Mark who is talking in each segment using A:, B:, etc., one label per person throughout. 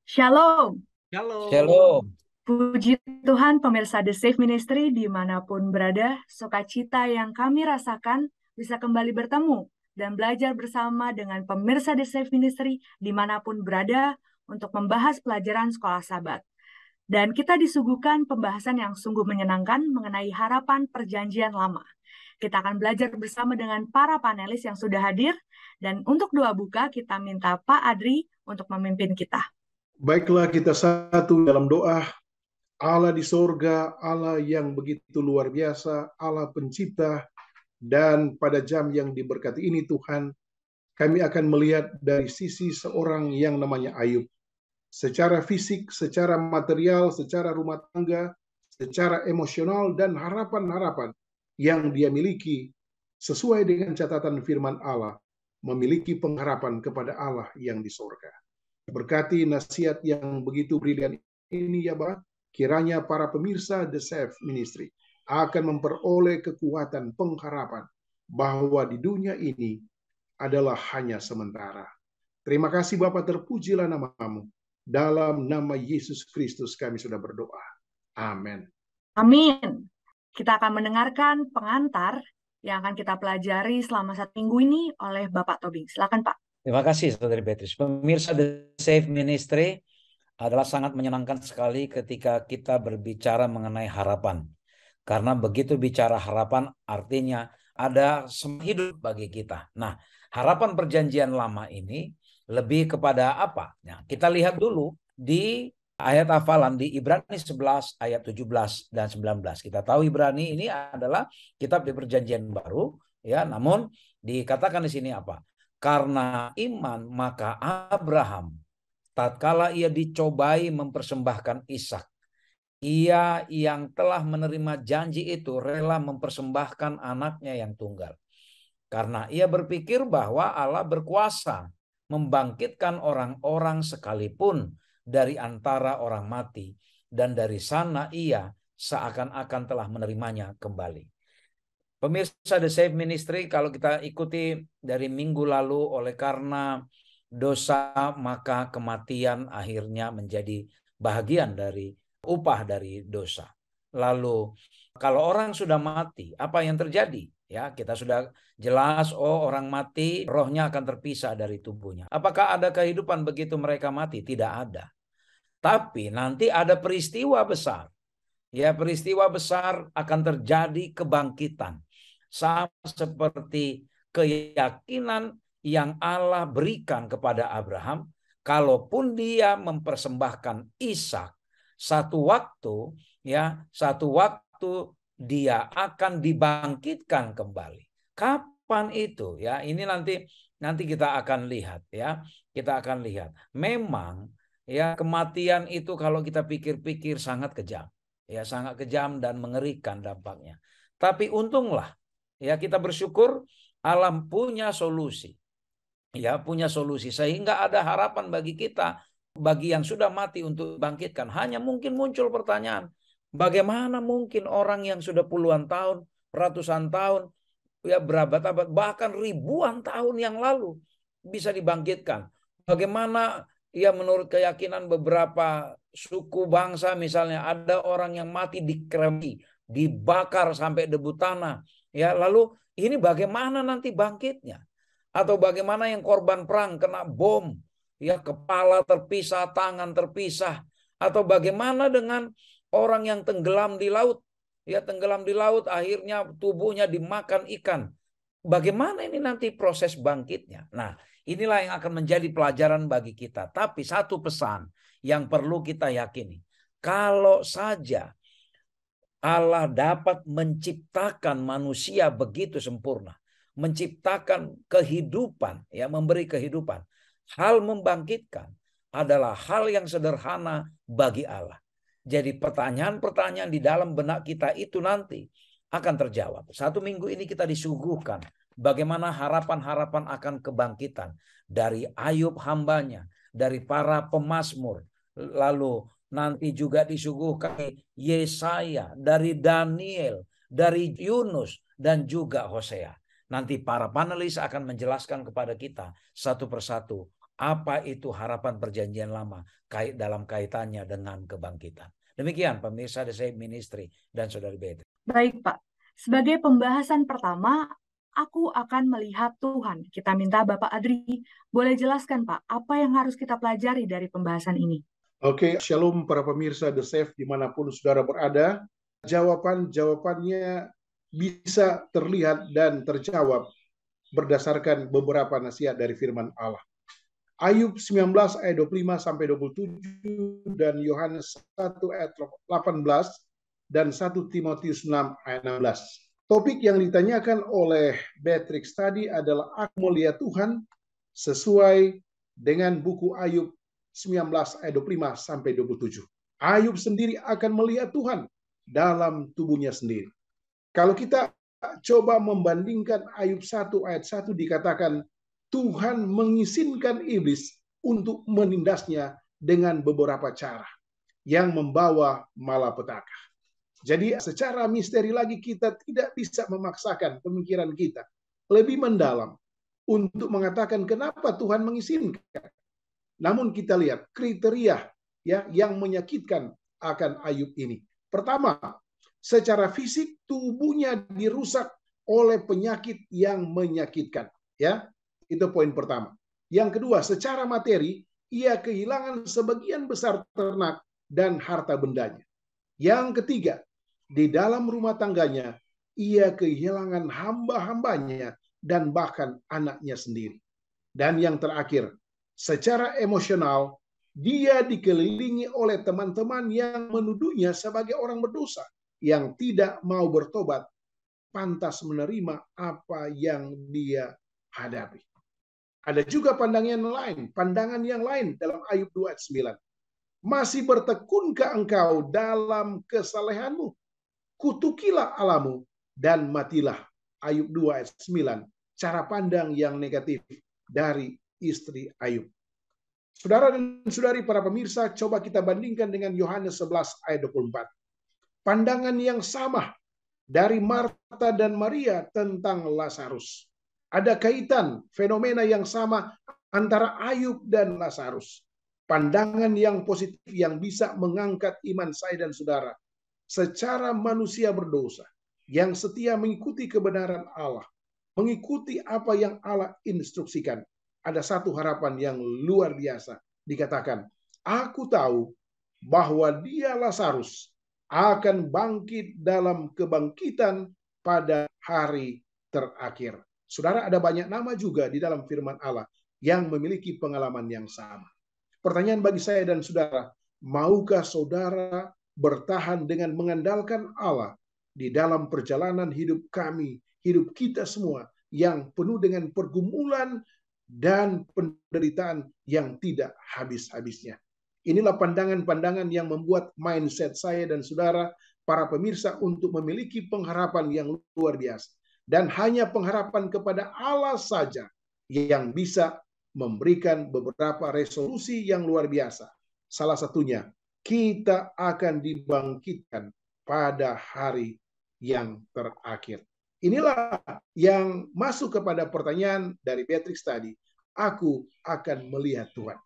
A: Shalom,
B: Shalom.
C: Shalom.
A: puji Tuhan pemirsa The Safe Ministry dimanapun berada, sukacita yang kami rasakan bisa kembali bertemu dan belajar bersama dengan pemirsa The Safe Ministry dimanapun berada untuk membahas pelajaran sekolah Sabat. Dan kita disuguhkan pembahasan yang sungguh menyenangkan mengenai harapan perjanjian lama. Kita akan belajar bersama dengan para panelis yang sudah hadir, dan untuk doa buka kita minta Pak Adri untuk memimpin kita.
B: Baiklah, kita satu dalam doa. Allah di sorga, Allah yang begitu luar biasa, Allah pencipta, dan pada jam yang diberkati ini Tuhan, kami akan melihat dari sisi seorang yang namanya Ayub. Secara fisik, secara material, secara rumah tangga, secara emosional, dan harapan-harapan yang dia miliki sesuai dengan catatan firman Allah, memiliki pengharapan kepada Allah yang di sorga. Berkati nasihat yang begitu brilian ini ya Bapak, kiranya para pemirsa The Safe Ministry akan memperoleh kekuatan pengharapan bahwa di dunia ini adalah hanya sementara. Terima kasih Bapak, terpujilah namamu. Dalam nama Yesus Kristus kami sudah berdoa. Amin.
A: Amin. Kita akan mendengarkan pengantar yang akan kita pelajari selama 1 minggu ini oleh Bapak Tobing. Silakan Pak.
C: Terima kasih Saudari Beatrice. Pemirsa The Safe Ministry, adalah sangat menyenangkan sekali ketika kita berbicara mengenai harapan. Karena begitu bicara harapan artinya ada semangat hidup bagi kita. Nah, harapan perjanjian lama ini lebih kepada apa? Nah, kita lihat dulu di ayat hafalan di Ibrani 11 ayat 17 dan 19. Kita tahu Ibrani ini adalah kitab di perjanjian baru, ya, namun dikatakan di sini apa? Karena iman maka Abraham tatkala ia dicobai mempersembahkan Ishak, ia yang telah menerima janji itu rela mempersembahkan anaknya yang tunggal. Karena ia berpikir bahwa Allah berkuasa membangkitkan orang-orang sekalipun dari antara orang mati. Dan dari sana ia seakan-akan telah menerimanya kembali. Pemirsa The Safe Ministry, kalau kita ikuti dari minggu lalu, oleh karena dosa maka kematian akhirnya menjadi bahagian dari upah dari dosa. Lalu kalau orang sudah mati, apa yang terjadi? Ya, kita sudah jelas, orang mati rohnya akan terpisah dari tubuhnya. Apakah ada kehidupan begitu mereka mati? Tidak ada. Tapi nanti ada peristiwa besar. Ya, peristiwa besar akan terjadi kebangkitan. Sama seperti keyakinan yang Allah berikan kepada Abraham, kalaupun dia mempersembahkan Ishak, satu waktu dia akan dibangkitkan kembali. Kapan itu? Ya, ini nanti kita akan lihat ya. Kita akan lihat. Memang ya, kematian itu kalau kita pikir-pikir sangat kejam. Ya, sangat kejam dan mengerikan dampaknya. Tapi untunglah ya, kita bersyukur alam punya solusi. Ya, punya solusi sehingga ada harapan bagi kita, bagi yang sudah mati untuk bangkitkan. Hanya mungkin muncul pertanyaan, bagaimana mungkin orang yang sudah puluhan tahun, ratusan tahun, ya berabad-abad, bahkan ribuan tahun yang lalu bisa dibangkitkan? Bagaimana ya menurut keyakinan beberapa suku bangsa, misalnya ada orang yang mati dikremi, dibakar sampai debu tanah. Ya, lalu ini bagaimana nanti bangkitnya? Atau bagaimana yang korban perang kena bom, ya kepala terpisah, tangan terpisah. Atau bagaimana dengan orang yang tenggelam di laut, ya tenggelam di laut akhirnya tubuhnya dimakan ikan. Bagaimana ini nanti proses bangkitnya? Nah, inilah yang akan menjadi pelajaran bagi kita. Tapi satu pesan yang perlu kita yakini. Kalau saja Allah dapat menciptakan manusia begitu sempurna, menciptakan kehidupan, ya memberi kehidupan, hal membangkitkan adalah hal yang sederhana bagi Allah. Jadi pertanyaan-pertanyaan di dalam benak kita itu nanti akan terjawab. 1 minggu ini kita disuguhkan bagaimana harapan-harapan akan kebangkitan dari Ayub hambanya, dari para pemazmur, lalu nanti juga disuguhkan Yesaya, dari Daniel, dari Yunus, dan juga Hosea. Nanti para panelis akan menjelaskan kepada kita satu persatu Apa itu harapan perjanjian lama dalam kaitannya dengan kebangkitan. Demikian pemirsa The Safe Ministry dan Saudari Beatrice.
A: Baik, Pak. Sebagai pembahasan pertama, aku akan melihat Tuhan. Kita minta Bapak Adri, boleh jelaskan Pak, apa yang harus kita pelajari dari pembahasan ini?
B: Oke, shalom para pemirsa The Safe dimanapun saudara berada. Jawabannya bisa terlihat dan terjawab berdasarkan beberapa nasihat dari firman Allah. Ayub 19 ayat 25 sampai 27 dan Yohanes 1 ayat 18 dan 1 Timotius 6 ayat 16. Topik yang ditanyakan oleh Beatrix tadi adalah aku melihat Tuhan sesuai dengan buku Ayub 19 ayat 25 sampai 27. Ayub sendiri akan melihat Tuhan dalam tubuhnya sendiri. Kalau kita coba membandingkan Ayub 1 ayat 1 dikatakan Tuhan mengizinkan iblis untuk menindasnya dengan beberapa cara yang membawa malapetaka. Jadi secara misteri lagi kita tidak bisa memaksakan pemikiran kita lebih mendalam untuk mengatakan kenapa Tuhan mengizinkan. Namun kita lihat kriteria ya yang menyakitkan akan Ayub ini. Pertama, secara fisik tubuhnya dirusak oleh penyakit yang menyakitkan, ya. Itu poin pertama. Yang kedua, secara materi ia kehilangan sebagian besar ternak dan harta bendanya. Yang ketiga, di dalam rumah tangganya ia kehilangan hamba-hambanya dan bahkan anaknya sendiri. Dan yang terakhir, secara emosional dia dikelilingi oleh teman-teman yang menuduhnya sebagai orang berdosa yang tidak mau bertobat, pantas menerima apa yang dia hadapi. Ada juga pandangan yang lain dalam Ayub 2 ayat 9. Masih bertekunkah engkau dalam kesalehanmu? Kutukilah Allahmu dan matilah. Ayub 2 ayat 9. Cara pandang yang negatif dari istri Ayub. Saudara dan saudari para pemirsa, coba kita bandingkan dengan Yohanes 11 ayat 24. Pandangan yang sama dari Marta dan Maria tentang Lazarus. Ada kaitan fenomena yang sama antara Ayub dan Lazarus. Pandangan yang positif yang bisa mengangkat iman saya dan saudara. Secara manusia berdosa, yang setia mengikuti kebenaran Allah, mengikuti apa yang Allah instruksikan. Ada satu harapan yang luar biasa. Dikatakan, aku tahu bahwa dia Lazarus akan bangkit dalam kebangkitan pada hari terakhir. Saudara, ada banyak nama juga di dalam firman Allah yang memiliki pengalaman yang sama. Pertanyaan bagi saya dan saudara, maukah saudara bertahan dengan mengandalkan Allah di dalam perjalanan hidup kami, hidup kita semua yang penuh dengan pergumulan dan penderitaan yang tidak habis-habisnya? Inilah pandangan-pandangan yang membuat mindset saya dan saudara, para pemirsa, untuk memiliki pengharapan yang luar biasa. Dan hanya pengharapan kepada Allah saja yang bisa memberikan beberapa resolusi yang luar biasa. Salah satunya, kita akan dibangkitkan pada hari yang terakhir. Inilah yang masuk kepada pertanyaan dari Beatrix tadi. Aku akan melihat Tuhan.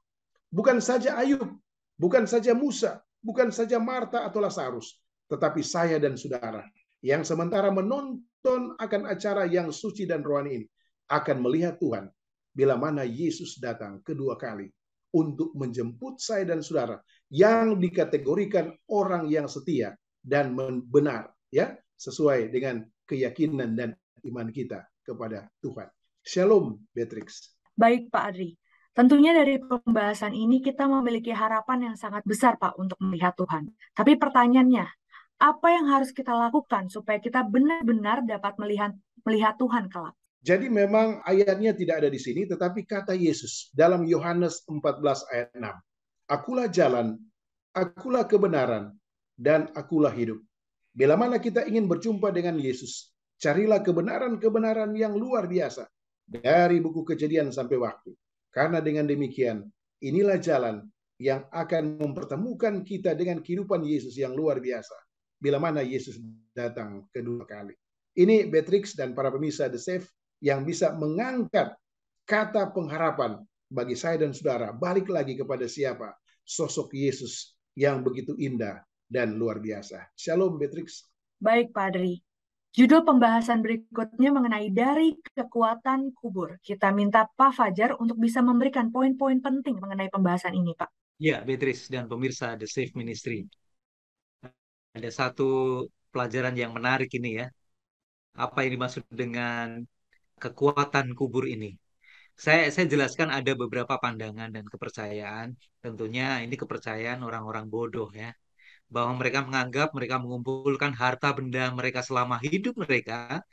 B: Bukan saja Ayub, bukan saja Musa, bukan saja Marta atau Lazarus, tetapi saya dan saudara yang sementara menonton akan acara yang suci dan rohani ini akan melihat Tuhan bila mana Yesus datang kedua kali untuk menjemput saya dan saudara yang dikategorikan orang yang setia dan benar, ya, sesuai dengan keyakinan dan iman kita kepada Tuhan. Shalom, Beatrix.
A: Baik, Pak Adri. Tentunya dari pembahasan ini kita memiliki harapan yang sangat besar, Pak, untuk melihat Tuhan. Tapi pertanyaannya, apa yang harus kita lakukan supaya kita benar-benar dapat melihat Tuhan kelak?
B: Jadi memang ayatnya tidak ada di sini, tetapi kata Yesus dalam Yohanes 14 ayat 6. Akulah jalan, akulah kebenaran, dan akulah hidup. Bila mana kita ingin berjumpa dengan Yesus, carilah kebenaran-kebenaran yang luar biasa dari buku Kejadian sampai waktu. Karena dengan demikian, inilah jalan yang akan mempertemukan kita dengan kehidupan Yesus yang luar biasa. Bila mana Yesus datang kedua kali. Ini Beatrix dan para pemirsa The Safe yang bisa mengangkat kata pengharapan bagi saya dan saudara balik lagi kepada siapa? Sosok Yesus yang begitu indah dan luar biasa. Shalom, Beatrix.
A: Baik, Pak Adri. Judul pembahasan berikutnya mengenai dari kekuatan kubur. Kita minta Pak Fajar untuk bisa memberikan poin-poin penting mengenai pembahasan ini, Pak.
D: Ya, Beatrice dan pemirsa The Safe Ministry. Ada satu pelajaran yang menarik ini ya. Apa yang dimaksud dengan kekuatan kubur ini? Saya jelaskan ada beberapa pandangan dan kepercayaan. Tentunya ini kepercayaan orang-orang bodoh ya. Bahwa mereka menganggap mereka mengumpulkan harta benda mereka selama hidup mereka.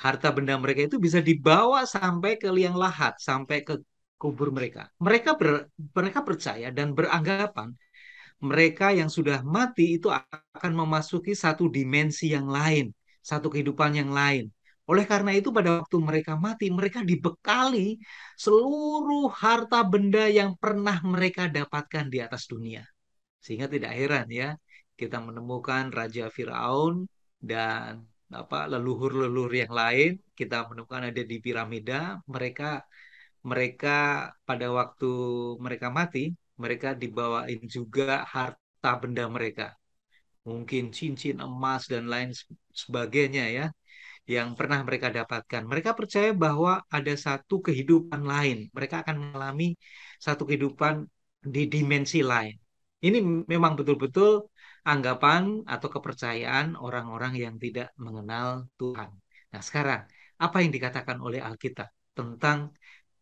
D: Harta benda mereka itu bisa dibawa sampai ke liang lahat, sampai ke kubur mereka. Mereka percaya dan beranggapan mereka yang sudah mati itu akan memasuki satu dimensi yang lain, satu kehidupan yang lain. Oleh karena itu pada waktu mereka mati, mereka dibekali seluruh harta benda yang pernah mereka dapatkan di atas dunia. Sehingga tidak heran ya, kita menemukan Raja Firaun dan leluhur-leluhur yang lain, kita menemukan ada di piramida, mereka mereka pada waktu mereka mati, mereka dibawain juga harta benda mereka. Mungkin cincin emas dan lain sebagainya ya, yang pernah mereka dapatkan. Mereka percaya bahwa ada satu kehidupan lain. Mereka akan mengalami satu kehidupan di dimensi lain. Ini memang betul-betul anggapan atau kepercayaan orang-orang yang tidak mengenal Tuhan. Nah, sekarang apa yang dikatakan oleh Alkitab tentang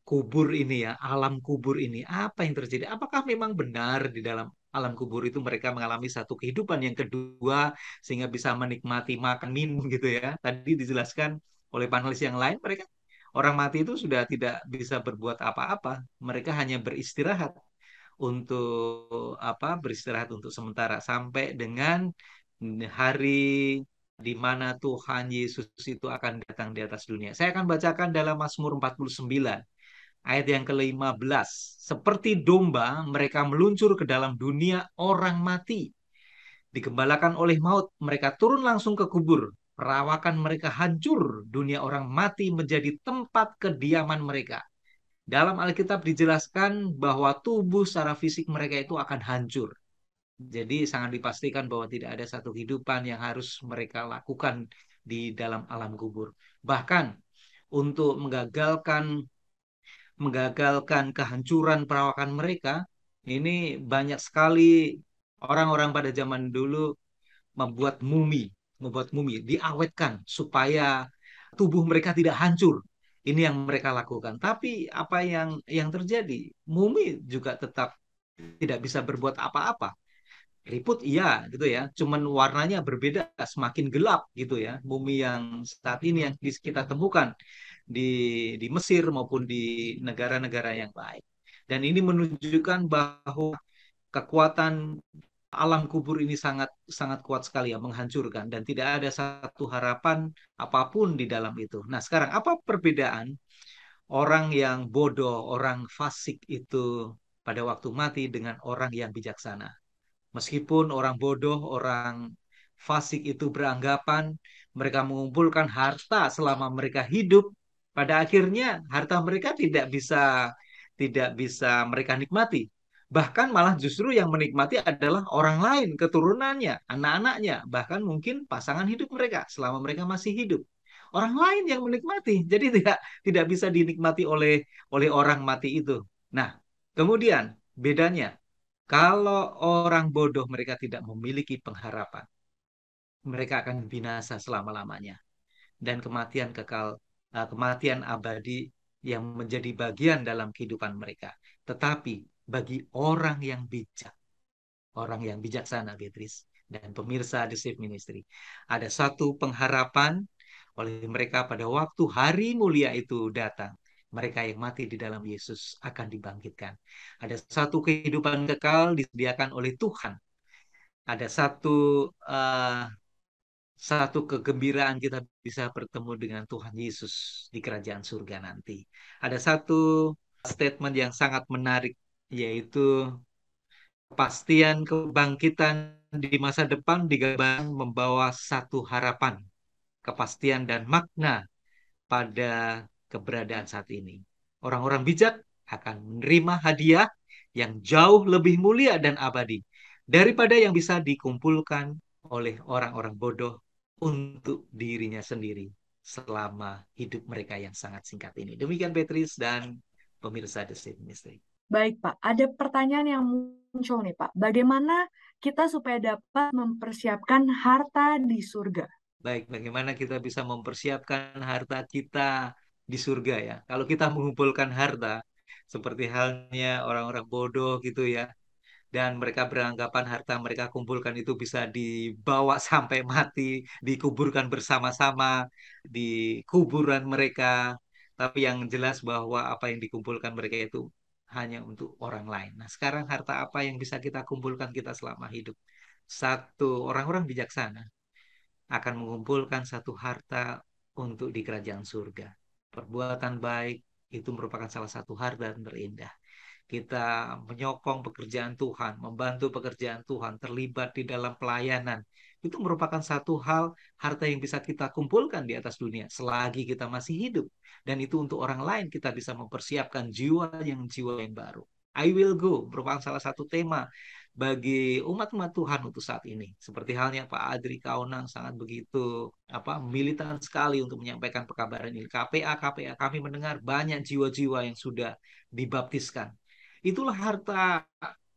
D: kubur ini ya, alam kubur ini, apa yang terjadi? Apakah memang benar di dalam alam kubur itu mereka mengalami satu kehidupan yang kedua sehingga bisa menikmati makan minum gitu ya? Tadi dijelaskan oleh panelis yang lain, mereka orang mati itu sudah tidak bisa berbuat apa-apa, mereka hanya beristirahat untuk beristirahat untuk sementara sampai dengan hari di mana Tuhan Yesus itu akan datang di atas dunia. Saya akan bacakan dalam Mazmur 49 ayat yang ke-15. Seperti domba, mereka meluncur ke dalam dunia orang mati. Digembalakan oleh maut, mereka turun langsung ke kubur. Perawakan mereka hancur, dunia orang mati menjadi tempat kediaman mereka. Dalam Alkitab dijelaskan bahwa tubuh secara fisik mereka itu akan hancur. Jadi sangat dipastikan bahwa tidak ada satu kehidupan yang harus mereka lakukan di dalam alam kubur. Bahkan untuk menggagalkan kehancuran perawakan mereka, ini banyak sekali orang-orang pada zaman dulu membuat mumi, diawetkan supaya tubuh mereka tidak hancur. Ini yang mereka lakukan. Tapi apa yang terjadi? Mumi juga tetap tidak bisa berbuat apa-apa. Keriput iya gitu ya, cuman warnanya berbeda, semakin gelap gitu ya. Mumi yang saat ini yang kita temukan di Mesir maupun di negara-negara yang lain. Dan ini menunjukkan bahwa kekuatan alam kubur ini sangat sangat kuat sekali ya, menghancurkan dan tidak ada satu harapan apapun di dalam itu. Nah, sekarang apa perbedaan orang yang bodoh, orang fasik itu pada waktu mati dengan orang yang bijaksana? Meskipun orang bodoh, orang fasik itu beranggapan mereka mengumpulkan harta selama mereka hidup, pada akhirnya harta mereka tidak bisa mereka nikmati. Bahkan malah justru yang menikmati adalah orang lain, keturunannya, anak-anaknya, bahkan mungkin pasangan hidup mereka selama mereka masih hidup. Orang lain yang menikmati, jadi tidak bisa dinikmati oleh orang mati itu. Nah, kemudian bedanya kalau orang bodoh mereka tidak memiliki pengharapan, mereka akan binasa selama-lamanya dan kematian kekal, kematian abadi yang menjadi bagian dalam kehidupan mereka. Tetapi bagi orang yang bijak, orang yang bijaksana, Beatrice dan pemirsa The Safe Ministry, ada satu pengharapan oleh mereka pada waktu hari mulia itu datang. Mereka yang mati di dalam Yesus akan dibangkitkan. Ada satu kehidupan kekal disediakan oleh Tuhan. Ada uh, satu kegembiraan kita bisa bertemu dengan Tuhan Yesus di kerajaan surga nanti. Ada satu statement yang sangat menarik, yaitu kepastian kebangkitan di masa depan digambarkan membawa satu harapan, kepastian dan makna pada keberadaan saat ini. Orang-orang bijak akan menerima hadiah yang jauh lebih mulia dan abadi daripada yang bisa dikumpulkan oleh orang-orang bodoh untuk dirinya sendiri selama hidup mereka yang sangat singkat ini. Demikian Beatrice dan pemirsa The Safe Ministry.
A: Baik, Pak. Ada pertanyaan yang muncul nih, Pak. Bagaimana kita supaya dapat mempersiapkan harta di surga?
D: Baik, bagaimana kita bisa mempersiapkan harta kita di surga ya? Kalau kita mengumpulkan harta, seperti halnya orang-orang bodoh gitu ya, dan mereka beranggapan harta mereka kumpulkan itu bisa dibawa sampai mati, dikuburkan bersama-sama di kuburan mereka. Tapi yang jelas bahwa apa yang dikumpulkan mereka itu hanya untuk orang lain. Nah, sekarang harta apa yang bisa kita kumpulkan kita selama hidup? Satu, orang-orang bijaksana akan mengumpulkan satu harta untuk di kerajaan surga. Perbuatan baik itu merupakan salah satu harta terindah. Kita menyokong pekerjaan Tuhan, membantu pekerjaan Tuhan, terlibat di dalam pelayanan. Itu merupakan satu hal, harta yang bisa kita kumpulkan di atas dunia selagi kita masih hidup. Dan itu untuk orang lain kita bisa mempersiapkan jiwa yang baru. I will go merupakan salah satu tema bagi umat-umat Tuhan untuk saat ini. Seperti halnya Pak Adri Kaunang sangat begitu militan sekali untuk menyampaikan pekabaran ini. KPA kami mendengar banyak jiwa-jiwa yang sudah dibaptiskan. Itulah harta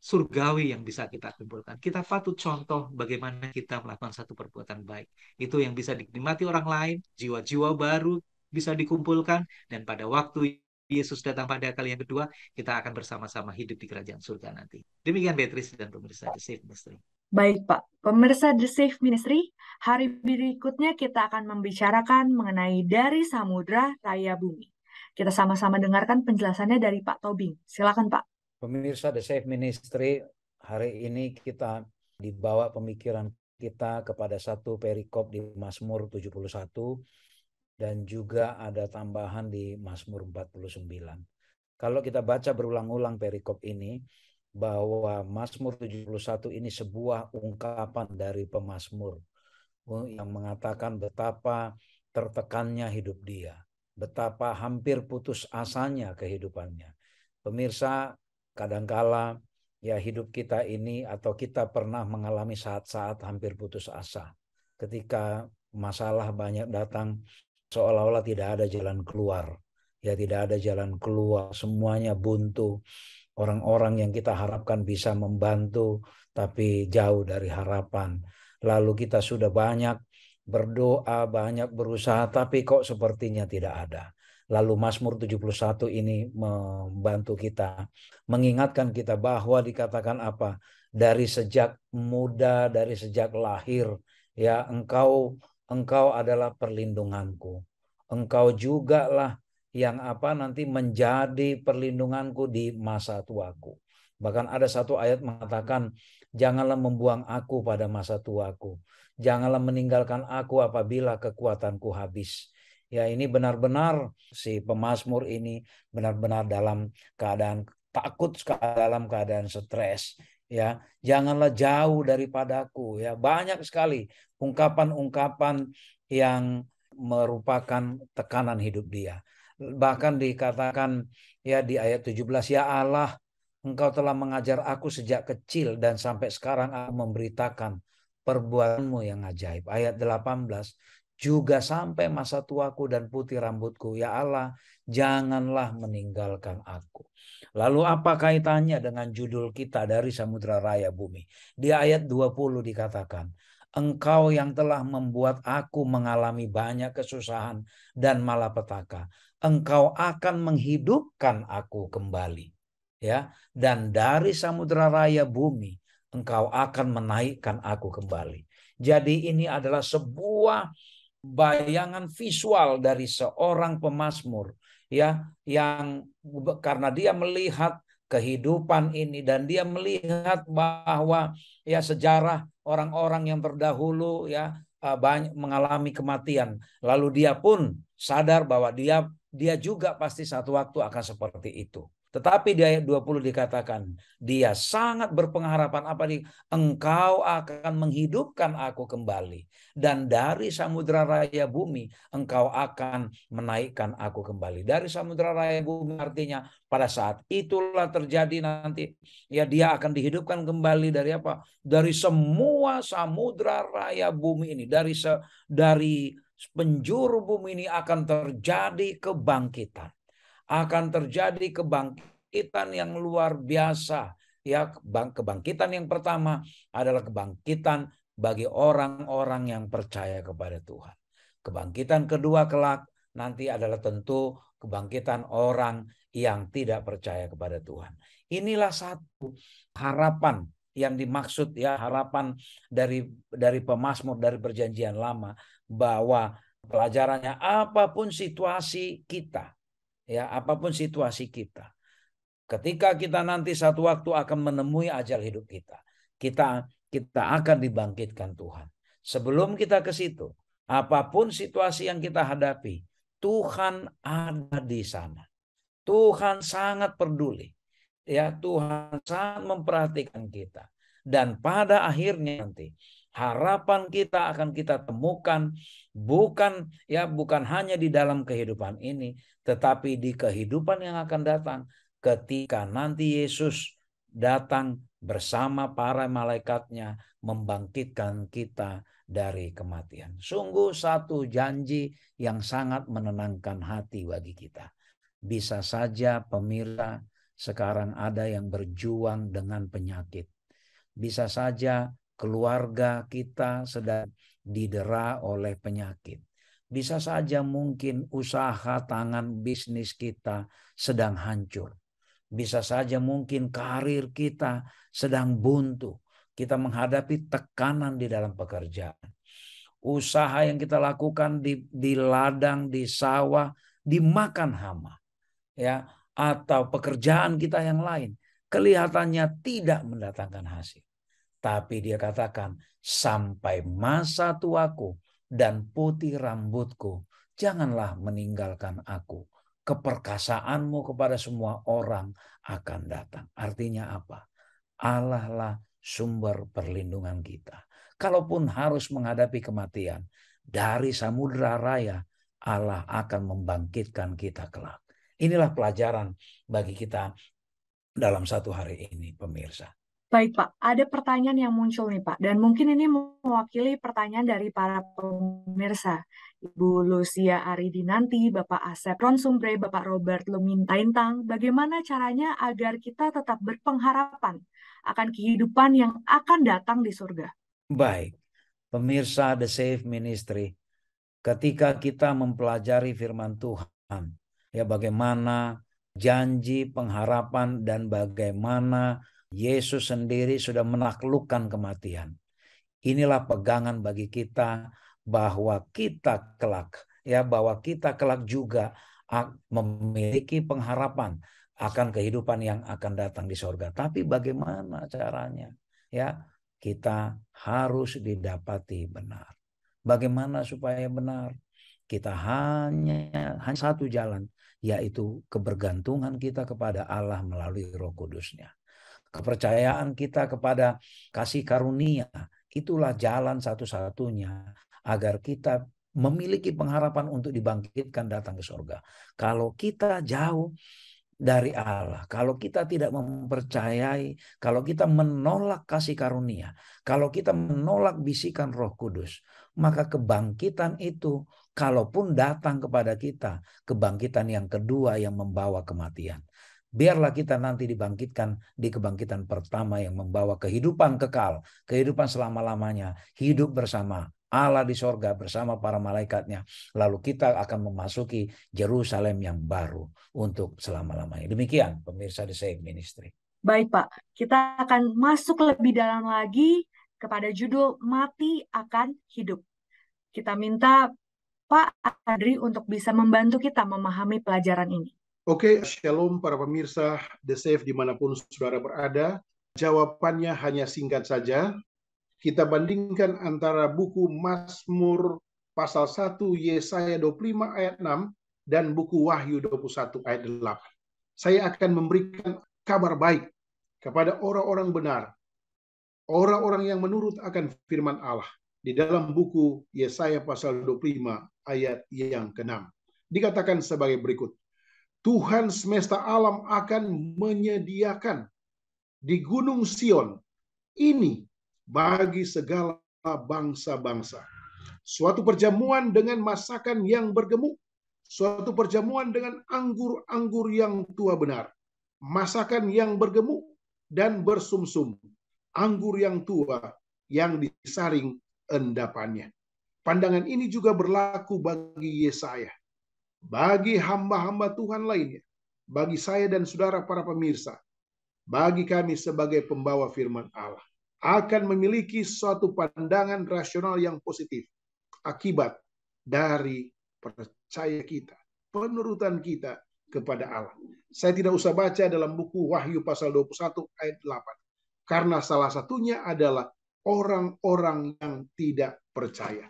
D: surgawi yang bisa kita kumpulkan. Kita patut contoh bagaimana kita melakukan satu perbuatan baik. Itu yang bisa dinikmati orang lain, jiwa-jiwa baru bisa dikumpulkan, dan pada waktu Yesus datang pada kali yang kedua, kita akan bersama-sama hidup di kerajaan surga nanti. Demikian Beatrice dan pemirsa The Safe Ministry.
A: Baik, Pak. Pemirsa The Safe Ministry, hari berikutnya kita akan membicarakan mengenai dari samudra raya bumi. Kita sama-sama dengarkan penjelasannya dari Pak Tobing. Silakan, Pak.
C: Pemirsa The Safe Ministry, hari ini kita dibawa pemikiran kita kepada satu perikop di Mazmur 71 dan juga ada tambahan di Mazmur 49. Kalau kita baca berulang-ulang perikop ini, bahwa Mazmur 71 ini sebuah ungkapan dari pemazmur yang mengatakan betapa tertekannya hidup dia, betapa hampir putus asanya kehidupannya. Pemirsa, kadangkala ya hidup kita ini atau kita pernah mengalami saat-saat hampir putus asa. Ketika masalah banyak datang, seolah-olah tidak ada jalan keluar. Ya tidak ada jalan keluar, semuanya buntu. Orang-orang yang kita harapkan bisa membantu, tapi jauh dari harapan. Lalu kita sudah banyak berdoa, banyak berusaha, tapi kok sepertinya tidak ada. Lalu Mazmur 71 ini membantu kita, mengingatkan kita bahwa dikatakan apa? Dari sejak muda, dari sejak lahir, ya engkau adalah perlindunganku. Engkau juga lah yang nanti menjadi perlindunganku di masa tuaku. Bahkan ada satu ayat mengatakan, janganlah membuang aku pada masa tuaku. Janganlah meninggalkan aku apabila kekuatanku habis. Ya, ini benar-benar si pemazmur ini benar-benar dalam keadaan takut, dalam keadaan stres. Ya, janganlah jauh daripadaku. Ya, banyak sekali ungkapan-ungkapan yang merupakan tekanan hidup dia. Bahkan dikatakan ya di ayat 17, ya Allah, engkau telah mengajar aku sejak kecil dan sampai sekarang aku memberitakan perbuatanmu yang ajaib. Ayat 18, juga sampai masa tuaku dan putih rambutku, ya Allah, janganlah meninggalkan aku. Lalu apa kaitannya dengan judul kita dari Samudra Raya Bumi? Di ayat 20 dikatakan, engkau yang telah membuat aku mengalami banyak kesusahan dan malapetaka, engkau akan menghidupkan aku kembali. Ya, dan dari samudra raya bumi, engkau akan menaikkan aku kembali. Jadi ini adalah sebuah bayangan visual dari seorang pemazmur, ya, yang karena dia melihat kehidupan ini dan dia melihat bahwa ya sejarah orang-orang yang terdahulu ya banyak mengalami kematian, lalu dia pun sadar bahwa dia juga pasti satu waktu akan seperti itu. Tetapi di ayat 20 dikatakan, dia sangat berpengharapan apa nih? Engkau akan menghidupkan aku kembali. Dan dari samudera raya bumi, engkau akan menaikkan aku kembali. Dari samudera raya bumi artinya pada saat itulah terjadi nanti. Ya, dia akan dihidupkan kembali dari apa? Dari semua samudera raya bumi ini. Dari penjuru bumi ini akan terjadi kebangkitan. Akan terjadi kebangkitan yang luar biasa. Ya, kebangkitan yang pertama adalah kebangkitan bagi orang-orang yang percaya kepada Tuhan. Kebangkitan kedua kelak nanti adalah tentu kebangkitan orang yang tidak percaya kepada Tuhan. Inilah satu harapan yang dimaksud, ya, harapan dari pemazmur dari Perjanjian Lama, bahwa pelajarannya apapun situasi kita, ya, apapun situasi kita, ketika kita nanti satu waktu akan menemui ajal hidup kita akan dibangkitkan Tuhan. Sebelum kita ke situ, apapun situasi yang kita hadapi, Tuhan ada di sana. Tuhan sangat peduli. Ya, Tuhan sangat memperhatikan kita. Dan pada akhirnya nanti harapan kita akan kita temukan bukan hanya di dalam kehidupan ini, tetapi di kehidupan yang akan datang ketika nanti Yesus datang bersama para malaikatnya membangkitkan kita dari kematian. Sungguh satu janji yang sangat menenangkan hati bagi kita. Bisa saja pemirsa sekarang ada yang berjuang dengan penyakit. Bisa saja keluarga kita sedang didera oleh penyakit. Bisa saja mungkin usaha tangan bisnis kita sedang hancur. Bisa saja mungkin karir kita sedang buntu. Kita menghadapi tekanan di dalam pekerjaan. Usaha yang kita lakukan di ladang, di sawah, dimakan hama. Ya, atau pekerjaan kita yang lain kelihatannya tidak mendatangkan hasil. Tapi dia katakan, sampai masa tuaku dan putih rambutku, janganlah meninggalkan aku. Keperkasaanmu kepada semua orang akan datang. Artinya apa? Allah lah sumber perlindungan kita. Kalaupun harus menghadapi kematian, dari samudera raya, Allah akan membangkitkan kita kelak. Inilah pelajaran bagi kita dalam satu hari ini, pemirsa.
A: Baik, Pak. Ada pertanyaan yang muncul nih, Pak. Dan mungkin ini mewakili pertanyaan dari para pemirsa. Ibu Lucia Aridinanti, Bapak Asep Ronsumbre, Bapak Robert Lumintaintang. Bagaimana caranya agar kita tetap berpengharapan akan kehidupan yang akan datang di surga?
C: Baik, pemirsa The Safe Ministry. Ketika kita mempelajari firman Tuhan, ya, bagaimana janji pengharapan dan bagaimana Yesus sendiri sudah menaklukkan kematian. Inilah pegangan bagi kita bahwa kita kelak, ya, bahwa kita kelak juga memiliki pengharapan akan kehidupan yang akan datang di surga. Tapi bagaimana caranya? Ya, kita harus didapati benar. Bagaimana supaya benar? Kita hanya satu jalan, yaitu kebergantungan kita kepada Allah melalui Roh Kudus-Nya. Kepercayaan kita kepada kasih karunia, itulah jalan satu-satunya agar kita memiliki pengharapan untuk dibangkitkan datang ke surga. Kalau kita jauh dari Allah, kalau kita tidak mempercayai, kalau kita menolak kasih karunia, kalau kita menolak bisikan Roh Kudus, maka kebangkitan itu kalaupun datang kepada kita, kebangkitan yang kedua yang membawa kematian. Biarlah kita nanti dibangkitkan di kebangkitan pertama yang membawa kehidupan kekal, kehidupan selama-lamanya, hidup bersama Allah di sorga bersama para malaikatnya. Lalu kita akan memasuki Yerusalem yang baru untuk selama-lamanya. Demikian pemirsa The Safe Ministry.
A: Baik, Pak. Kita akan masuk lebih dalam lagi kepada judul Mati akan Hidup. Kita minta Pak Adri untuk bisa membantu kita memahami pelajaran ini.
B: Oke, shalom para pemirsa The Safe dimanapun saudara berada. Jawabannya hanya singkat saja. Kita bandingkan antara buku Mazmur pasal 1 Yesaya 25 ayat 6 dan buku Wahyu 21 ayat 8. Saya akan memberikan kabar baik kepada orang-orang benar, orang-orang yang menurut akan firman Allah. Di dalam buku Yesaya pasal 25 ayat yang ke-6. Dikatakan sebagai berikut. Tuhan semesta alam akan menyediakan di Gunung Sion ini bagi segala bangsa-bangsa. Suatu perjamuan dengan masakan yang bergemuk. Suatu perjamuan dengan anggur-anggur yang tua benar. Masakan yang bergemuk dan bersumsum. Anggur yang tua yang disaring endapannya. Pandangan ini juga berlaku bagi Yesaya, bagi hamba-hamba Tuhan lainnya, bagi saya dan saudara para pemirsa, bagi kami sebagai pembawa firman Allah, akan memiliki suatu pandangan rasional yang positif akibat dari percaya kita, penurutan kita kepada Allah. Saya tidak usah baca dalam buku Wahyu pasal 21 ayat 8. Karena salah satunya adalah orang-orang yang tidak percaya.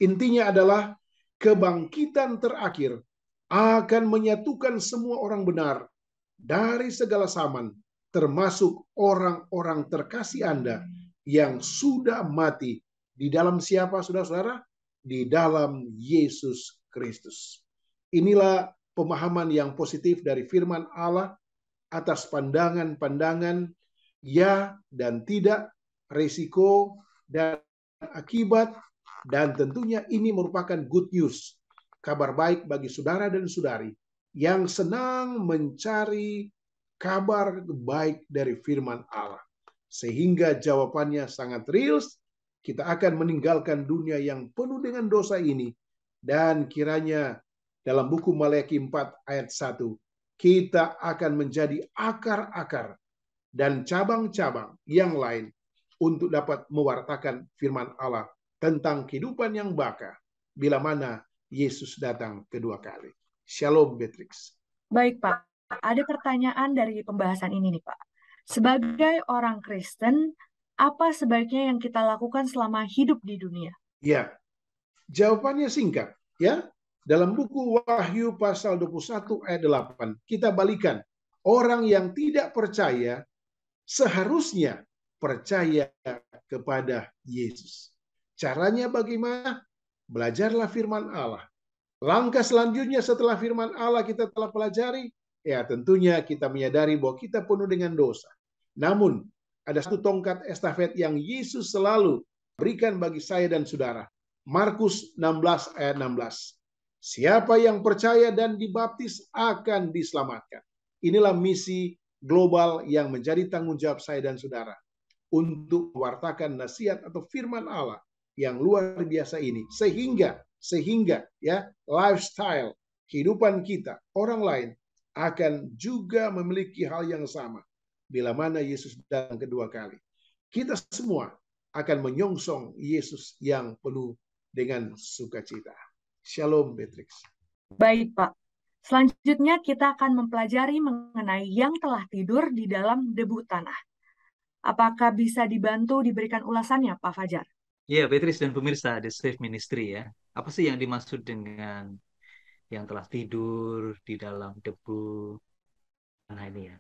B: Intinya adalah kebangkitan terakhir akan menyatukan semua orang benar dari segala zaman, termasuk orang-orang terkasih Anda yang sudah mati. Di dalam siapa, saudara-saudara? Di dalam Yesus Kristus. Inilah pemahaman yang positif dari firman Allah atas pandangan-pandangan ya dan tidak, risiko dan akibat, dan tentunya ini merupakan good news, kabar baik bagi saudara dan saudari yang senang mencari kabar baik dari firman Allah. Sehingga jawabannya sangat real, kita akan meninggalkan dunia yang penuh dengan dosa ini, dan kiranya dalam buku Maleakhi 4 ayat 1, kita akan menjadi akar-akar dan cabang-cabang yang lain untuk dapat mewartakan firman Allah tentang kehidupan yang baka bila mana Yesus datang kedua kali. Shalom, Beatrix.
A: Baik, Pak. Ada pertanyaan dari pembahasan ini nih, Pak. Sebagai orang Kristen, apa sebaiknya yang kita lakukan selama hidup di dunia?
B: Ya, jawabannya singkat. Ya, dalam buku Wahyu pasal 21 ayat 8, kita balikan. Orang yang tidak percaya seharusnya percaya kepada Yesus. Caranya bagaimana? Belajarlah firman Allah. Langkah selanjutnya setelah firman Allah kita telah pelajari, ya tentunya kita menyadari bahwa kita penuh dengan dosa. Namun, ada satu tongkat estafet yang Yesus selalu berikan bagi saya dan saudara. Markus 16 ayat 16. Siapa yang percaya dan dibaptis akan diselamatkan. Inilah misi global yang menjadi tanggung jawab saya dan saudara untuk mewartakan nasihat atau firman Allah yang luar biasa ini, sehingga ya lifestyle kehidupan kita orang lain akan juga memiliki hal yang sama bila mana Yesus datang kedua kali. Kita semua akan menyongsong Yesus yang penuh dengan sukacita. Shalom, Beatrix.
A: Baik, Pak. Selanjutnya kita akan mempelajari mengenai yang telah tidur di dalam debu tanah. Apakah bisa dibantu diberikan ulasannya, Pak Fajar?
D: Ya, Beatrice dan pemirsa The Safe Ministry ya. Apa sih yang dimaksud dengan yang telah tidur di dalam debu tanah ini ya?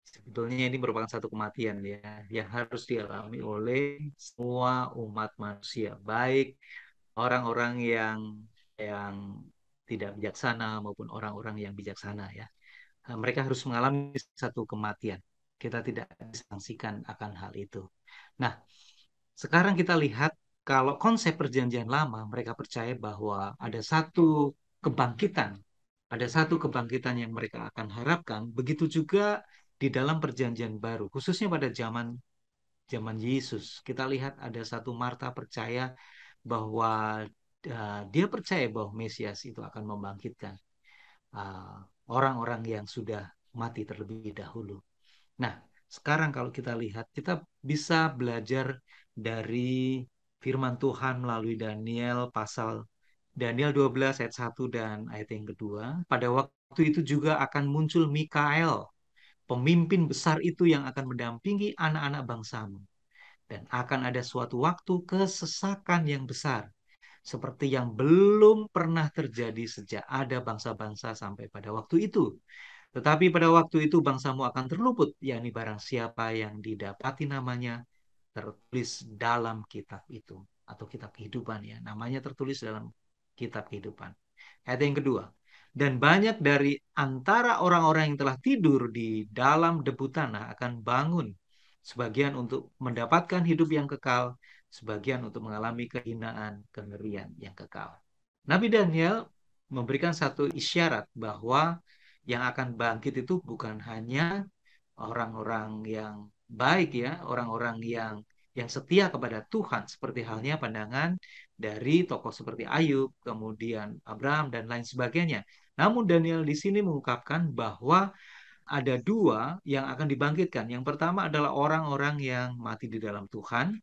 D: Sebetulnya ini merupakan satu kematian ya, yang harus dialami oleh semua umat manusia, baik orang-orang yang tidak bijaksana maupun orang-orang yang bijaksana ya. Mereka harus mengalami satu kematian. Kita tidak disangsikan akan hal itu. Nah, sekarang kita lihat kalau konsep perjanjian lama, mereka percaya bahwa ada satu kebangkitan yang mereka akan harapkan. Begitu juga di dalam perjanjian baru, khususnya pada zaman Yesus. Kita lihat ada satu Marta percaya bahwa dia percaya bahwa Mesias itu akan membangkitkan orang-orang yang sudah mati terlebih dahulu. Nah, sekarang kalau kita lihat, kita bisa belajar dari firman Tuhan melalui Daniel 12 ayat 1 dan ayat yang kedua. Pada waktu itu juga akan muncul Mikael, pemimpin besar itu yang akan mendampingi anak-anak bangsamu. Dan akan ada suatu waktu kesesakan yang besar, seperti yang belum pernah terjadi sejak ada bangsa-bangsa sampai pada waktu itu. Tetapi pada waktu itu bangsamu akan terluput, yakni barang siapa yang didapati namanya tertulis dalam kitab itu, atau kitab kehidupan ya. Namanya tertulis dalam kitab kehidupan. Ayat yang kedua. Dan banyak dari antara orang-orang yang telah tidur di dalam debu tanah akan bangun. Sebagian untuk mendapatkan hidup yang kekal, sebagian untuk mengalami kehinaan, kengerian yang kekal. Nabi Daniel memberikan satu isyarat bahwa yang akan bangkit itu bukan hanya orang-orang yang baik ya, orang-orang yang setia kepada Tuhan, seperti halnya pandangan dari tokoh seperti Ayub, kemudian Abraham dan lain sebagainya. Namun Daniel di sini mengungkapkan bahwa ada dua yang akan dibangkitkan. Yang pertama adalah orang-orang yang mati di dalam Tuhan.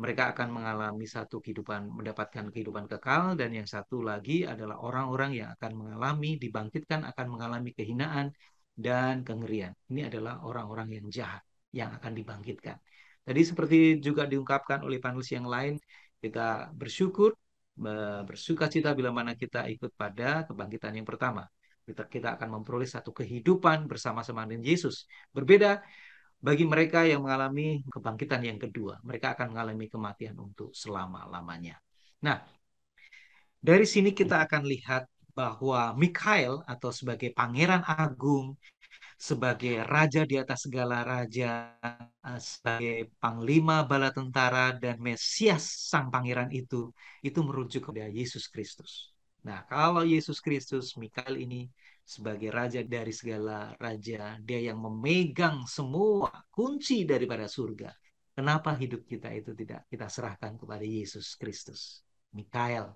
D: Mereka akan mengalami satu kehidupan, mendapatkan kehidupan kekal, dan yang satu lagi adalah orang-orang yang akan mengalami, dibangkitkan, akan mengalami kehinaan dan kengerian. Ini adalah orang-orang yang jahat yang akan dibangkitkan. Tadi seperti juga diungkapkan oleh panelis yang lain, kita bersyukur, bersuka cita bila mana kita ikut pada kebangkitan yang pertama. Kita akan memperoleh satu kehidupan bersama-sama dengan Yesus. Berbeda bagi mereka yang mengalami kebangkitan yang kedua, mereka akan mengalami kematian untuk selama-lamanya. Nah, dari sini kita akan lihat bahwa Mikhail atau sebagai pangeran agung, sebagai raja di atas segala raja, sebagai panglima bala tentara dan Mesias sang pangeran itu merujuk kepada Yesus Kristus. Nah, kalau Yesus Kristus, Mikhail ini sebagai raja dari segala raja, dia yang memegang semua kunci daripada surga. Kenapa hidup kita itu tidak kita serahkan kepada Yesus Kristus? Mikhail,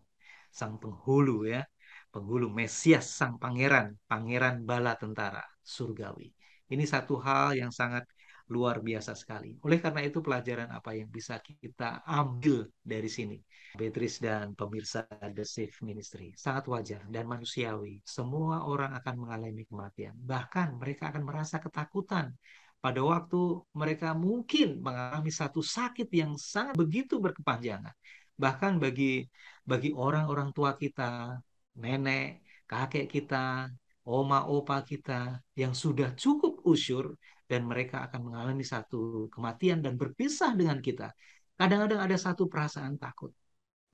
D: sang penghulu ya, penghulu Mesias, sang pangeran, pangeran bala tentara surgawi. Ini satu hal yang sangat luar biasa sekali. Oleh karena itu pelajaran apa yang bisa kita ambil dari sini? Beatrice dan pemirsa The Safe Ministry, sangat wajar dan manusiawi. Semua orang akan mengalami kematian. Bahkan mereka akan merasa ketakutan pada waktu mereka mungkin mengalami satu sakit yang sangat begitu berkepanjangan. Bahkan bagi orang-orang tua kita, nenek, kakek kita, oma opa kita yang sudah cukup usyur dan mereka akan mengalami satu kematian dan berpisah dengan kita. Kadang-kadang ada satu perasaan takut.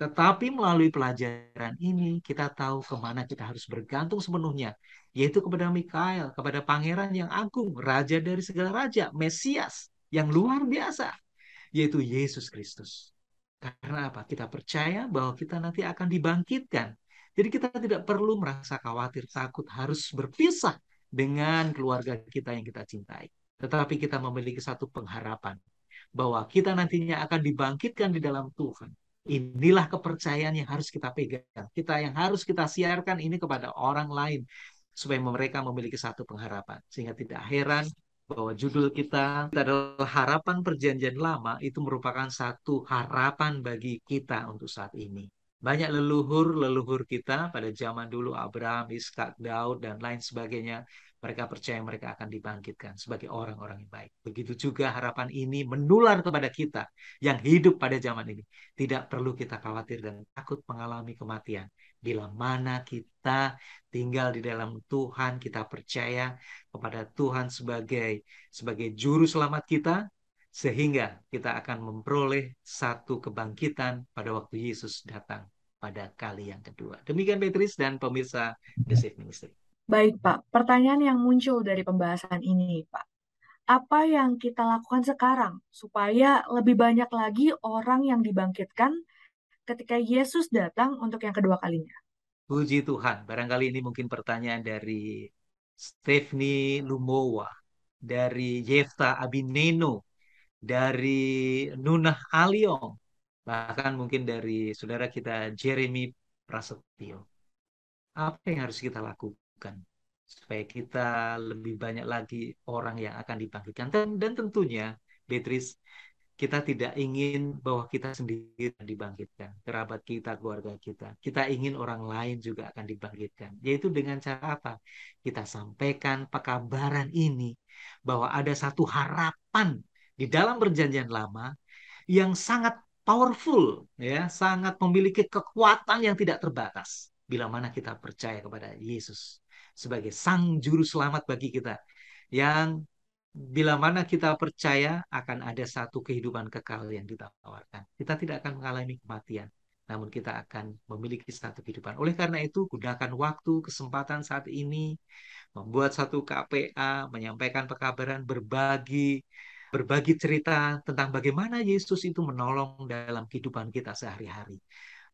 D: Tetapi melalui pelajaran ini kita tahu kemana kita harus bergantung sepenuhnya, yaitu kepada Mikhail, kepada pangeran yang agung, raja dari segala raja, Mesias yang luar biasa, yaitu Yesus Kristus. Karena apa? Kita percaya bahwa kita nanti akan dibangkitkan. Jadi kita tidak perlu merasa khawatir, takut, harus berpisah dengan keluarga kita yang kita cintai. Tetapi kita memiliki satu pengharapan bahwa kita nantinya akan dibangkitkan di dalam Tuhan. Inilah kepercayaan yang harus kita pegang. Yang harus kita siarkan ini kepada orang lain. Supaya mereka memiliki satu pengharapan. Sehingga tidak heran bahwa judul kita adalah harapan perjanjian lama, itu merupakan satu harapan bagi kita untuk saat ini. Banyak leluhur kita pada zaman dulu, Abraham, Ishak, Daud, dan lain sebagainya, mereka percaya mereka akan dibangkitkan sebagai orang-orang yang baik. Begitu juga harapan ini menular kepada kita yang hidup pada zaman ini. Tidak perlu kita khawatir dan takut mengalami kematian. Bila mana kita tinggal di dalam Tuhan, kita percaya kepada Tuhan sebagai juru selamat kita, sehingga kita akan memperoleh satu kebangkitan pada waktu Yesus datang pada kali yang kedua. Demikian Beatrice dan pemirsa The Safe Ministry.
A: Baik, Pak. Pertanyaan yang muncul dari pembahasan ini, Pak. Apa yang kita lakukan sekarang supaya lebih banyak lagi orang yang dibangkitkan ketika Yesus datang untuk yang kedua kalinya?
D: Puji Tuhan. Barangkali ini mungkin pertanyaan dari Stephanie Lumowa, dari Yefta Abineno, dari Nunah Aliong, bahkan mungkin dari saudara kita Jeremy Prasetyo. Apa yang harus kita lakukan supaya kita lebih banyak lagi orang yang akan dibangkitkan? Dan tentunya, Beatrice, kita tidak ingin bahwa kita sendiri dibangkitkan, kerabat kita, keluarga kita. Kita ingin orang lain juga akan dibangkitkan. Yaitu dengan cara apa? Kita sampaikan pekabaran ini, bahwa ada satu harapan di dalam perjanjian lama yang sangat powerful, ya, sangat memiliki kekuatan yang tidak terbatas bila mana kita percaya kepada Yesus. sebagai Sang Juru Selamat bagi kita. Yang bila mana kita percaya akan ada satu kehidupan kekal yang ditawarkan. Kita tidak akan mengalami kematian, namun kita akan memiliki satu kehidupan. Oleh karena itu, gunakan waktu, kesempatan saat ini, membuat satu KPA, menyampaikan pekabaran, berbagi cerita tentang bagaimana Yesus itu menolong dalam kehidupan kita sehari-hari.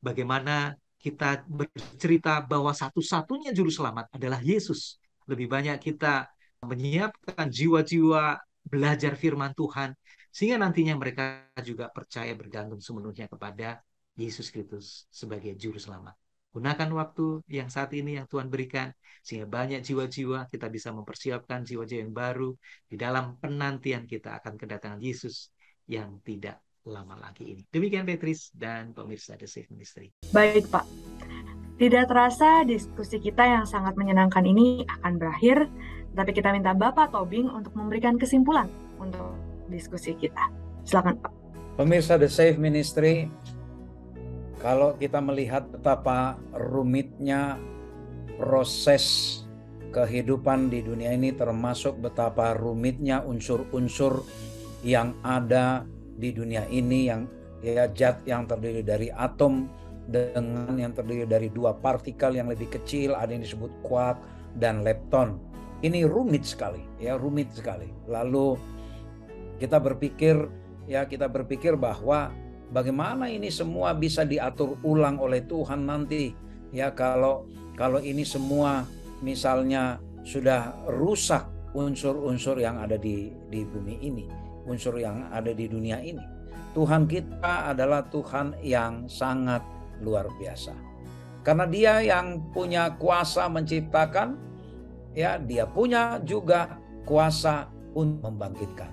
D: Bagaimana kita bercerita bahwa satu-satunya juru selamat adalah Yesus. Lebih banyak kita menyiapkan jiwa-jiwa belajar firman Tuhan, sehingga nantinya mereka juga percaya bergantung sepenuhnya kepada Yesus Kristus sebagai juru selamat. Gunakan waktu yang saat ini yang Tuhan berikan, sehingga banyak jiwa-jiwa kita bisa mempersiapkan jiwa-jiwa yang baru di dalam penantian kita akan kedatangan Yesus yang tidak lama lagi ini. Demikian Petris dan pemirsa The Safe Ministry.
A: Baik Pak, tidak terasa diskusi kita yang sangat menyenangkan ini akan berakhir, tapi kita minta Bapak Tobing untuk memberikan kesimpulan untuk diskusi kita. Silakan Pak.
C: Pemirsa The Safe Ministry, kalau kita melihat betapa rumitnya proses kehidupan di dunia ini, termasuk betapa rumitnya unsur-unsur yang ada di dunia ini, yang zat yang terdiri dari atom dengan yang terdiri dari dua partikel yang lebih kecil, ada yang disebut quark dan lepton. Ini rumit sekali, rumit sekali. Lalu kita berpikir bahwa bagaimana ini semua bisa diatur ulang oleh Tuhan nanti, kalau ini semua misalnya sudah rusak unsur-unsur yang ada di bumi ini, unsur yang ada di dunia ini. Tuhan kita adalah Tuhan yang sangat luar biasa. Karena Dia yang punya kuasa menciptakan, Dia punya juga kuasa untuk membangkitkan.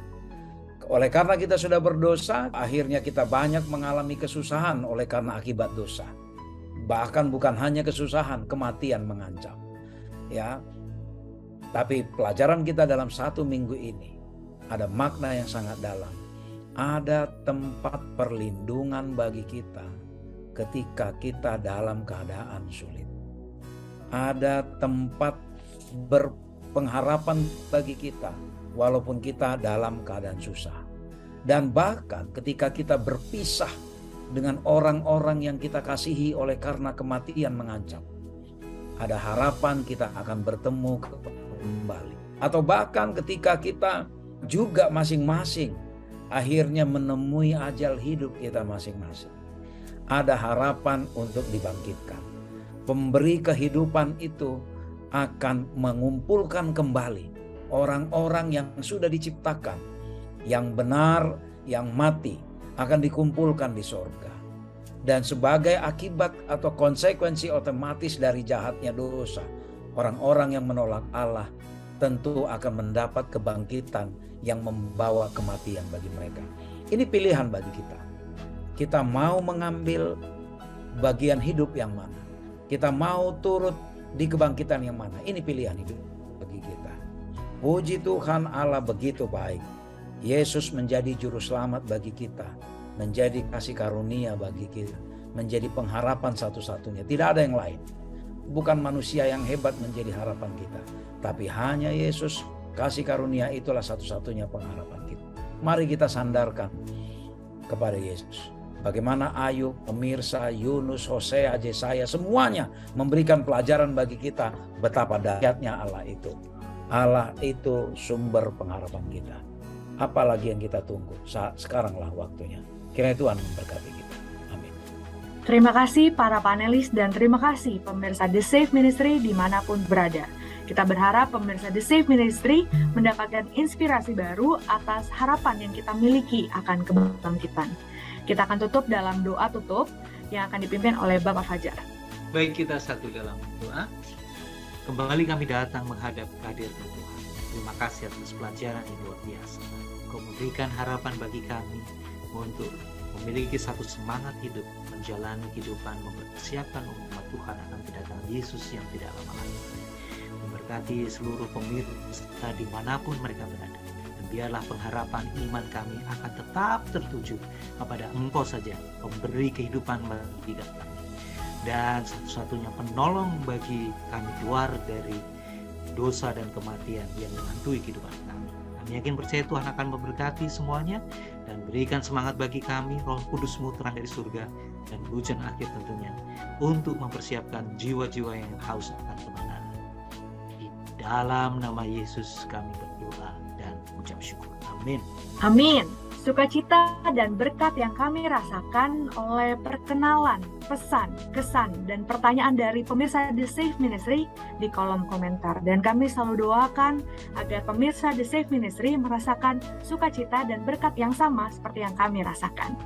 C: Oleh karena kita sudah berdosa, akhirnya kita banyak mengalami kesusahan oleh karena akibat dosa. Bahkan bukan hanya kesusahan, kematian mengancam. Tapi pelajaran kita dalam 1 minggu ini ada makna yang sangat dalam. Ada tempat perlindungan bagi kita ketika kita dalam keadaan sulit. Ada tempat berpengharapan bagi kita walaupun kita dalam keadaan susah. Dan bahkan ketika kita berpisah dengan orang-orang yang kita kasihi oleh karena kematian mengancam, ada harapan kita akan bertemu kembali. Atau bahkan ketika kita juga masing-masing akhirnya menemui ajal hidup kita masing-masing, ada harapan untuk dibangkitkan. Pemberi kehidupan itu akan mengumpulkan kembali orang-orang yang sudah diciptakan, yang benar, yang mati, akan dikumpulkan di sorga. Dan sebagai akibat atau konsekuensi otomatis dari jahatnya dosa, orang-orang yang menolak Allah tentu akan mendapat kebangkitan yang membawa kematian bagi mereka. Ini pilihan bagi kita. Kita mau mengambil bagian hidup yang mana? Kita mau turut di kebangkitan yang mana? Ini pilihan hidup bagi kita. Puji Tuhan, Allah begitu baik. Yesus menjadi juru selamat bagi kita, menjadi kasih karunia bagi kita, menjadi pengharapan satu-satunya. Tidak ada yang lain. Bukan manusia yang hebat menjadi harapan kita, tapi hanya Yesus. Kasih karunia itulah satu-satunya pengharapan kita. Mari kita sandarkan kepada Yesus. Bagaimana Ayub, pemirsa, Yunus, Hosea, Yesaya, semuanya memberikan pelajaran bagi kita betapa dahsyatnya Allah itu. Allah itu sumber pengharapan kita. Apalagi yang kita tunggu? Sekaranglah waktunya. Kiranya Tuhan memberkati kita. Amin.
A: Terima kasih para panelis dan terima kasih pemirsa The Safe Ministry dimanapun berada. Kita berharap pemirsa The Safe Ministry mendapatkan inspirasi baru atas harapan yang kita miliki akan kebangkitan. Kita akan tutup dalam doa tutup yang akan dipimpin oleh Bapak Fajar.
D: Baik, kita satu dalam doa. Kembali kami datang menghadap kehadiran Tuhan. Terima kasih atas pelajaran yang luar biasa. Kau memberikan harapan bagi kami untuk memiliki satu semangat hidup, menjalani kehidupan, mempersiapkan umat Tuhan akan kedatangan Yesus yang tidak lama lagi. Memberkati seluruh pemirsa dimanapun mereka berada. Dan biarlah pengharapan iman kami akan tetap tertuju kepada Engkau saja, pemberi kehidupan bagi kami. Dan satu-satunya penolong bagi kami keluar dari dosa dan kematian yang menghantui kehidupan kami. Kami yakin percaya Tuhan akan memberkati semuanya dan berikan semangat bagi kami, Roh Kudus-Mu terang dari surga dan hujan akhir tentunya, untuk mempersiapkan jiwa-jiwa yang haus akan kebenaran. Di dalam nama Yesus kami berdoa dan ucap syukur. Amin.
A: Amin. Sukacita dan berkat yang kami rasakan oleh perkenalan, pesan, kesan, dan pertanyaan dari pemirsa The Safe Ministry di kolom komentar. Dan kami selalu doakan agar pemirsa The Safe Ministry merasakan sukacita dan berkat yang sama seperti yang kami rasakan.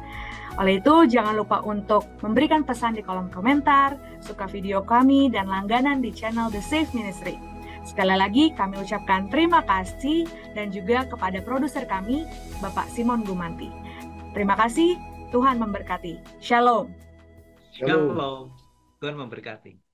A: Oleh itu, jangan lupa untuk memberikan pesan di kolom komentar, suka video kami, dan langganan di channel The Safe Ministry. Sekali lagi kami ucapkan terima kasih dan juga kepada produser kami, Bapak Simon Gumanti. Terima kasih, Tuhan memberkati. Shalom.
B: Shalom.
D: Shalom. Tuhan memberkati.